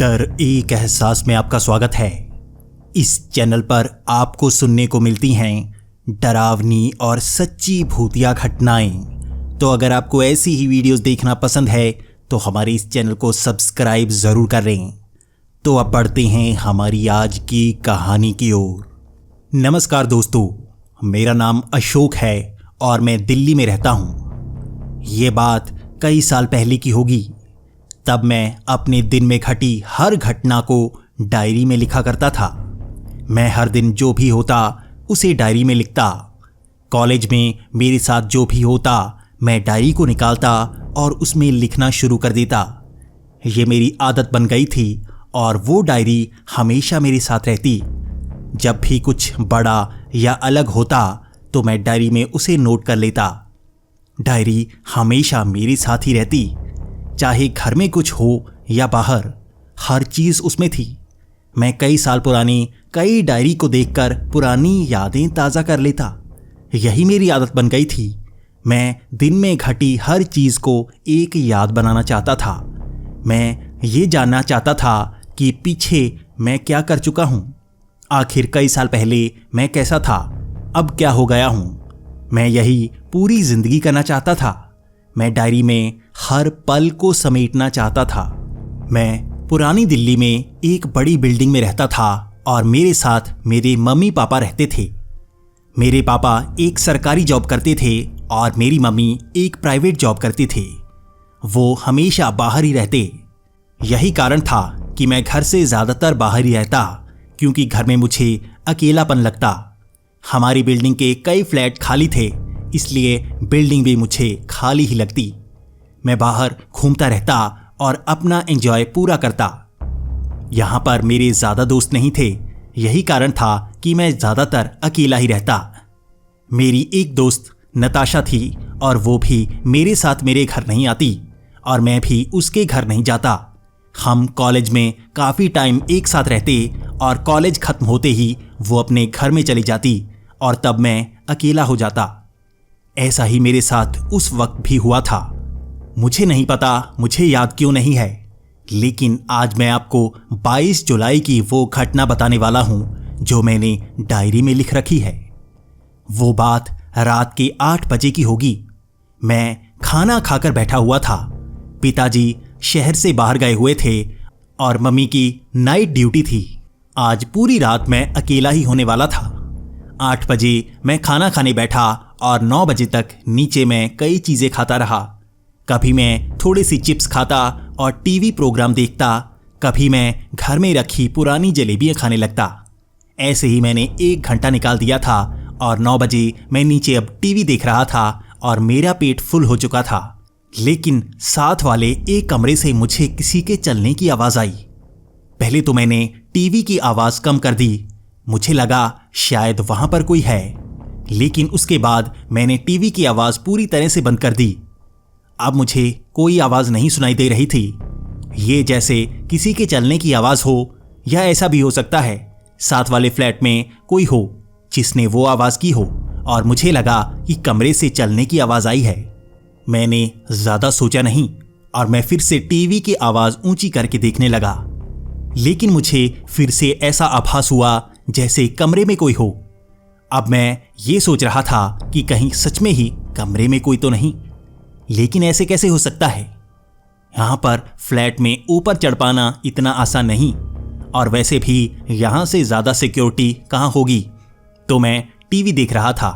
डर एक एहसास में आपका स्वागत है। इस चैनल पर आपको सुनने को मिलती हैं डरावनी और सच्ची भूतिया घटनाएं। तो अगर आपको ऐसी ही वीडियोस देखना पसंद है तो हमारे इस चैनल को सब्सक्राइब ज़रूर करें। तो अब बढ़ते हैं हमारी आज की कहानी की ओर। नमस्कार दोस्तों, मेरा नाम अशोक है और मैं दिल्ली में रहता हूँ। ये बात कई साल पहले की होगी। तब मैं अपने दिन में घटी हर घटना को डायरी में लिखा करता था। मैं हर दिन जो भी होता उसे डायरी में लिखता। कॉलेज में मेरे साथ जो भी होता मैं डायरी को निकालता और उसमें लिखना शुरू कर देता। ये मेरी आदत बन गई थी और वो डायरी हमेशा मेरे साथ रहती। जब भी कुछ बड़ा या अलग होता तो मैं डायरी में उसे नोट कर लेता। डायरी हमेशा मेरे साथ ही रहती, चाहे घर में कुछ हो या बाहर, हर चीज़ उसमें थी। मैं कई साल पुरानी कई डायरी को देखकर पुरानी यादें ताज़ा कर लेता। यही मेरी आदत बन गई थी। मैं दिन में घटी हर चीज़ को एक याद बनाना चाहता था। मैं ये जानना चाहता था कि पीछे मैं क्या कर चुका हूँ। आखिर कई साल पहले मैं कैसा था, अब क्या हो गया हूँ। मैं यही पूरी ज़िंदगी करना चाहता था। मैं डायरी में हर पल को समेटना चाहता था। मैं पुरानी दिल्ली में एक बड़ी बिल्डिंग में रहता था और मेरे साथ मेरे मम्मी पापा रहते थे। मेरे पापा एक सरकारी जॉब करते थे और मेरी मम्मी एक प्राइवेट जॉब करते थे। वो हमेशा बाहर ही रहते। यही कारण था कि मैं घर से ज़्यादातर बाहर ही रहता, क्योंकि घर में मुझे अकेलापन लगता। हमारी बिल्डिंग के कई फ्लैट खाली थे, इसलिए बिल्डिंग भी मुझे खाली ही लगती। मैं बाहर घूमता रहता और अपना एंजॉय पूरा करता। यहाँ पर मेरे ज़्यादा दोस्त नहीं थे। यही कारण था कि मैं ज़्यादातर अकेला ही रहता। मेरी एक दोस्त नताशा थी और वो भी मेरे साथ मेरे घर नहीं आती और मैं भी उसके घर नहीं जाता। हम कॉलेज में काफ़ी टाइम एक साथ रहते और कॉलेज ख़त्म होते ही वो अपने घर में चली जाती और तब मैं अकेला हो जाता। ऐसा ही मेरे साथ उस वक्त भी हुआ था। मुझे नहीं पता मुझे याद क्यों नहीं है, लेकिन आज मैं आपको 22 जुलाई की वो घटना बताने वाला हूँ जो मैंने डायरी में लिख रखी है। वो बात रात के 8 बजे की होगी। मैं खाना खाकर बैठा हुआ था। पिताजी शहर से बाहर गए हुए थे और मम्मी की नाइट ड्यूटी थी। आज पूरी रात मैं अकेला ही होने वाला था। 8 बजे मैं खाना खाने बैठा और 9 बजे तक नीचे मैं कई चीज़ें खाता रहा। कभी मैं थोड़ी सी चिप्स खाता और टीवी प्रोग्राम देखता, कभी मैं घर में रखी पुरानी जलेबियाँ खाने लगता। ऐसे ही मैंने 1 घंटा निकाल दिया था और 9 बजे मैं नीचे अब टीवी देख रहा था और मेरा पेट फुल हो चुका था। लेकिन साथ वाले एक कमरे से मुझे किसी के चलने की आवाज़ आई। पहले तो मैंने टीवी की आवाज़ कम कर दी। मुझे लगा शायद वहाँ पर कोई है, लेकिन उसके बाद मैंने टीवी की आवाज़ पूरी तरह से बंद कर दी। अब मुझे कोई आवाज़ नहीं सुनाई दे रही थी। ये जैसे किसी के चलने की आवाज़ हो, या ऐसा भी हो सकता है साथ वाले फ्लैट में कोई हो जिसने वो आवाज़ की हो और मुझे लगा कि कमरे से चलने की आवाज़ आई है। मैंने ज़्यादा सोचा नहीं और मैं फिर से टीवी की आवाज़ ऊंची करके देखने लगा, लेकिन मुझे फिर से ऐसा आभास हुआ जैसे कमरे में कोई हो। अब मैं ये सोच रहा था कि कहीं सच में ही कमरे में कोई तो नहीं, लेकिन ऐसे कैसे हो सकता है। यहाँ पर फ्लैट में ऊपर चढ़ पाना इतना आसान नहीं, और वैसे भी यहाँ से ज़्यादा सिक्योरिटी कहाँ होगी। तो मैं टीवी देख रहा था।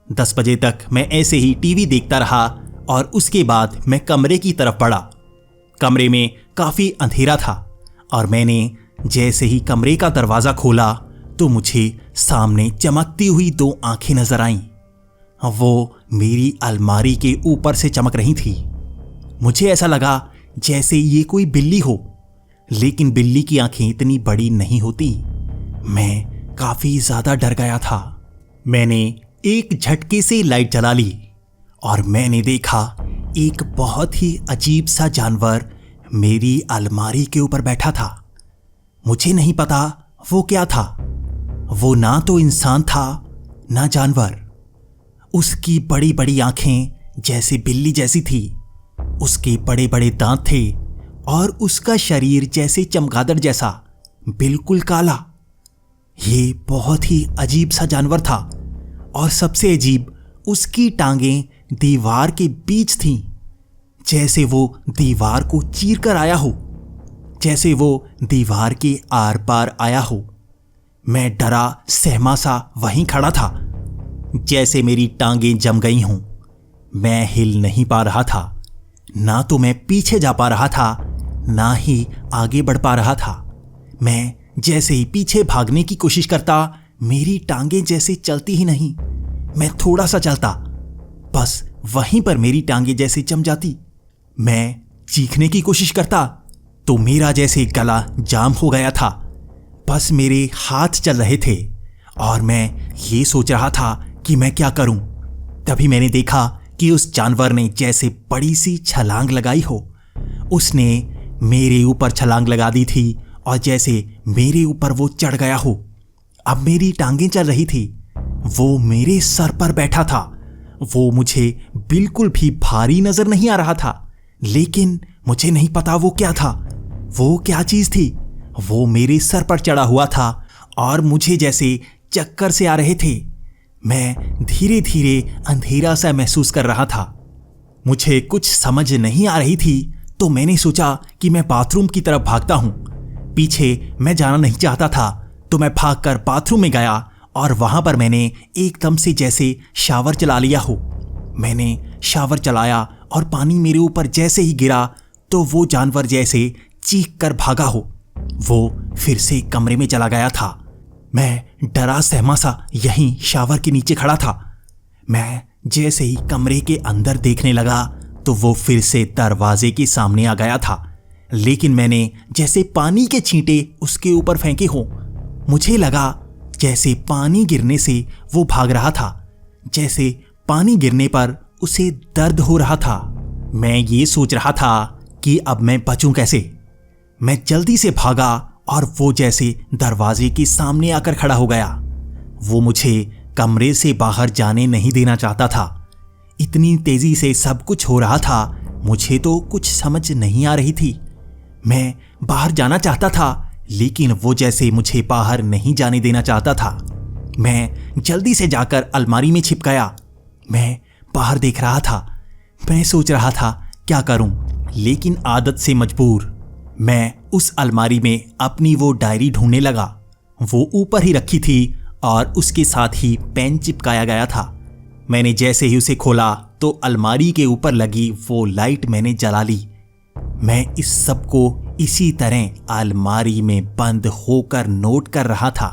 10 बजे तक मैं ऐसे ही टीवी देखता रहा और उसके बाद मैं कमरे की तरफ बढ़ा। कमरे में काफ़ी अंधेरा था और मैंने जैसे ही कमरे का दरवाज़ा खोला तो मुझे सामने चमकती हुई 2 आंखें नजर आईं। वो मेरी अलमारी के ऊपर से चमक रही थी। मुझे ऐसा लगा जैसे ये कोई बिल्ली हो, लेकिन बिल्ली की आंखें इतनी बड़ी नहीं होती। मैं काफ़ी ज़्यादा डर गया था। मैंने एक झटके से लाइट जला ली और मैंने देखा एक बहुत ही अजीब सा जानवर मेरी अलमारी के ऊपर बैठा था। मुझे नहीं पता वो क्या था। वो ना तो इंसान था ना जानवर। उसकी बड़ी बड़ी आंखें जैसे बिल्ली जैसी थी। उसके बड़े बड़े दांत थे और उसका शरीर जैसे चमगादड़ जैसा, बिल्कुल काला। ये बहुत ही अजीब सा जानवर था और सबसे अजीब उसकी टांगें दीवार के बीच थीं, जैसे वो दीवार को चीर कर आया हो, जैसे वो दीवार के आर पार आया हो। मैं डरा सहमा सा वहीं खड़ा था, जैसे मेरी टांगें जम गई हों। मैं हिल नहीं पा रहा था, ना तो मैं पीछे जा पा रहा था, ना ही आगे बढ़ पा रहा था। मैं जैसे ही पीछे भागने की कोशिश करता, मेरी टांगें जैसे चलती ही नहीं। मैं थोड़ा सा चलता, बस वहीं पर मेरी टांगें जैसे जम जाती। मैं चीखने की कोशिश करता तो मेरा जैसे गला जाम हो गया था। बस मेरे हाथ चल रहे थे और मैं ये सोच रहा था कि मैं क्या करूं। तभी मैंने देखा कि उस जानवर ने जैसे बड़ी सी छलांग लगाई हो। उसने मेरे ऊपर छलांग लगा दी थी और जैसे मेरे ऊपर वो चढ़ गया हो। अब मेरी टांगें चल रही थी, वो मेरे सर पर बैठा था। वो मुझे बिल्कुल भी भारी नजर नहीं आ रहा था, लेकिन मुझे नहीं पता वो क्या था, वो क्या चीज थी। वो मेरे सर पर चढ़ा हुआ था और मुझे जैसे चक्कर से आ रहे थे। मैं धीरे धीरे अंधेरा सा महसूस कर रहा था। मुझे कुछ समझ नहीं आ रही थी, तो मैंने सोचा कि मैं बाथरूम की तरफ भागता हूं। पीछे मैं जाना नहीं चाहता था, तो मैं भागकर बाथरूम में गया और वहां पर मैंने एकदम से जैसे शावर चला लिया हो। मैंने शावर चलाया और पानी मेरे ऊपर जैसे ही गिरा तो वो जानवर जैसे चीख कर भागा हो। वो फिर से कमरे में चला गया था। मैं डरा सहमा सा यहीं शावर के नीचे खड़ा था। मैं जैसे ही कमरे के अंदर देखने लगा तो वो फिर से दरवाजे के सामने आ गया था, लेकिन मैंने जैसे पानी के छींटे उसके ऊपर फेंके हो। मुझे लगा जैसे पानी गिरने से वो भाग रहा था, जैसे पानी गिरने पर उसे दर्द हो रहा था। मैं ये सोच रहा था कि अब मैं बचूं कैसे। मैं जल्दी से भागा और वो जैसे दरवाजे के सामने आकर खड़ा हो गया। वो मुझे कमरे से बाहर जाने नहीं देना चाहता था। इतनी तेजी से सब कुछ हो रहा था, मुझे तो कुछ समझ नहीं आ रही थी। मैं बाहर जाना चाहता था, लेकिन वो जैसे मुझे बाहर नहीं जाने देना चाहता था। मैं जल्दी से जाकर अलमारी में छिप गया। मैं बाहर देख रहा था। मैं सोच रहा था क्या करूं, लेकिन आदत से मजबूर मैं उस अलमारी में अपनी वो डायरी ढूंढने लगा। वो ऊपर ही रखी थी और उसके साथ ही पेन चिपकाया गया था। मैंने जैसे ही उसे खोला तो अलमारी के ऊपर लगी वो लाइट मैंने जला ली। मैं इस सब को इसी तरह अलमारी में बंद होकर नोट कर रहा था।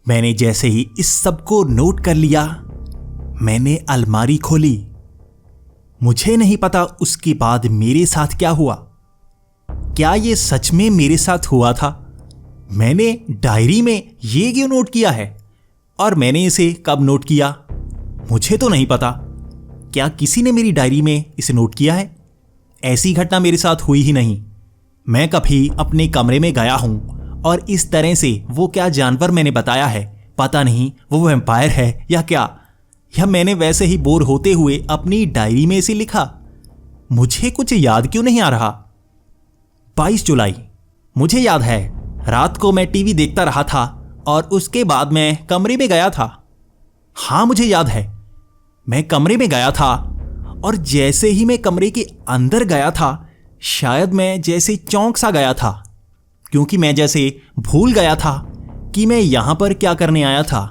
मैंने जैसे ही इस सब को नोट कर लिया, मैंने अलमारी खोली। मुझे नहीं पता उसके बाद मेरे साथ क्या हुआ। क्या ये सच में मेरे साथ हुआ था? मैंने डायरी में ये क्यों नोट किया है और मैंने इसे कब नोट किया, मुझे तो नहीं पता। क्या किसी ने मेरी डायरी में इसे नोट किया है? ऐसी घटना मेरे साथ हुई ही नहीं। मैं कभी अपने कमरे में गया हूं और इस तरह से वो क्या जानवर मैंने बताया है, पता नहीं वो वैम्पायर है या क्या, या मैंने वैसे ही बोर होते हुए अपनी डायरी में इसे लिखा। मुझे कुछ याद क्यों नहीं आ रहा। 22 जुलाई, मुझे याद है रात को मैं टीवी देखता रहा था और उसके बाद मैं कमरे में गया था। हाँ, मुझे याद है मैं कमरे में गया था और जैसे ही मैं कमरे के अंदर गया था, शायद मैं जैसे चौंक सा गया था, क्योंकि मैं जैसे भूल गया था कि मैं यहां पर क्या करने आया था।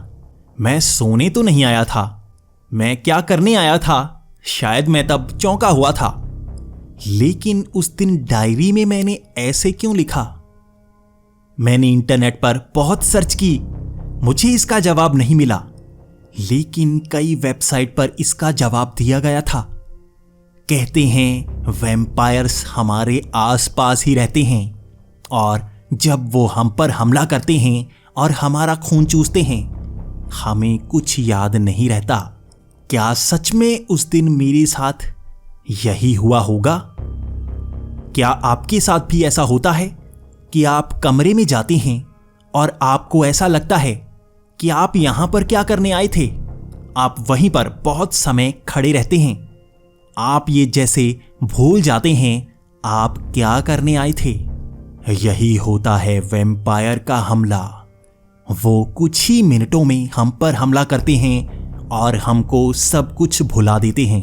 मैं सोने तो नहीं आया था, मैं क्या करने आया था, शायद मैं तब चौंका हुआ था। लेकिन उस दिन डायरी में मैंने ऐसे क्यों लिखा? मैंने इंटरनेट पर बहुत सर्च की, मुझे इसका जवाब नहीं मिला, लेकिन कई वेबसाइट पर इसका जवाब दिया गया था। कहते हैं वैम्पायर्स हमारे आसपास ही रहते हैं और जब वो हम पर हमला करते हैं और हमारा खून चूसते हैं, हमें कुछ याद नहीं रहता। क्या सच में उस दिन मेरे साथ यही हुआ होगा? क्या आपके साथ भी ऐसा होता है कि आप कमरे में जाते हैं और आपको ऐसा लगता है कि आप यहां पर क्या करने आए थे? आप वहीं पर बहुत समय खड़े रहते हैं। आप ये जैसे भूल जाते हैं आप क्या करने आए थे? यही होता है वैम्पायर का हमला। वो कुछ ही मिनटों में हम पर हमला करते हैं और हमको सब कुछ भुला देते हैं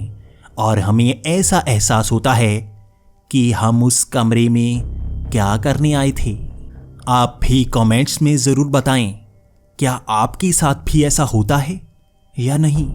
और हमें ऐसा एहसास होता है कि हम उस कमरे में क्या करने आए थे। आप भी कमेंट्स में ज़रूर बताएं, क्या आपके साथ भी ऐसा होता है या नहीं।